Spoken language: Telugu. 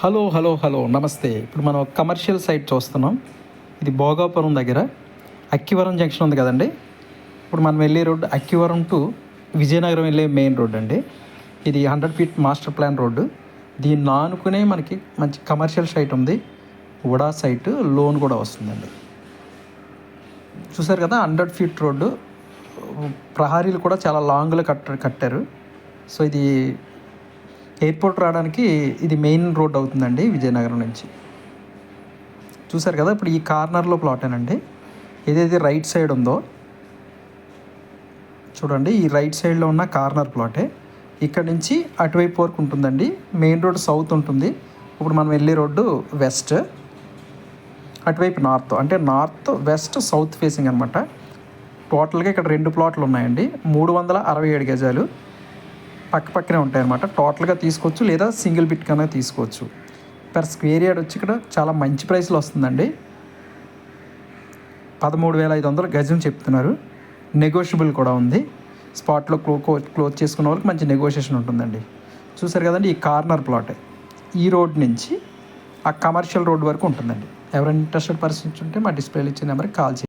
హలో హలో హలో నమస్తే. ఇప్పుడు మనం కమర్షియల్ సైట్ చూస్తున్నాం. ఇది భోగాపురం దగ్గర అక్కివరం జంక్షన్ ఉంది కదండి. ఇప్పుడు మనం వెళ్ళే రోడ్డు అక్కివరం టు విజయనగరం వెళ్ళే మెయిన్ రోడ్ అండి. ఇది 100 ఫీట్ మాస్టర్ ప్లాన్ రోడ్డు. దీన్ని ఆనుకునే మనకి మంచి కమర్షియల్ సైట్ ఉంది. ఉడా సైట్ లోన్ కూడా వస్తుందండి. చూసారు కదా, 100 ఫీట్ రోడ్డు. ప్రహారీలు కూడా చాలా లాంగ్లో కట్టారు. సో ఇది ఎయిర్పోర్ట్ రావడానికి ఇది మెయిన్ రోడ్ అవుతుందండి విజయనగరం నుంచి. చూసారు కదా, ఇప్పుడు ఈ కార్నర్లో ప్లాటేనండి. ఏదైతే రైట్ సైడ్ ఉందో చూడండి, ఈ రైట్ సైడ్లో ఉన్న కార్నర్ ప్లాటే. ఇక్కడ నుంచి అటువైపు వరకు ఉంటుందండి. మెయిన్ రోడ్ సౌత్ ఉంటుంది. ఇప్పుడు మనం వెళ్ళే రోడ్డు వెస్ట్, అటువైపు నార్త్. అంటే నార్త్ వెస్ట్ సౌత్ ఫేసింగ్ అనమాట. టోటల్గా ఇక్కడ 2 ప్లాట్లు ఉన్నాయండి. 367 గజాలు పక్కనే ఉంటాయన్నమాట. టోటల్గా తీసుకోవచ్చు, లేదా సింగిల్ బిట్ కన్నా తీసుకోవచ్చు. పర్ స్క్వేర్ యార్డ్ వచ్చి ఇక్కడ చాలా మంచి ప్రైస్లో వస్తుందండి. 13,500 గజం చెప్తున్నారు. నెగోషియబుల్ కూడా ఉంది. స్పాట్లో క్లోజ్ చేసుకున్న వాళ్ళకి మంచి నెగోషియేషన్ ఉంటుందండి. చూసారు కదండి, ఈ కార్నర్ ప్లాటే ఈ రోడ్ నుంచి ఆ కమర్షియల్ రోడ్ వరకు ఉంటుందండి. ఎవరైనా ఇంట్రెస్టెడ్ పర్సన్స్ ఉంటే మా డిస్ప్లేలో ఇచ్చే నెంబర్కి కాల్ చేయండి.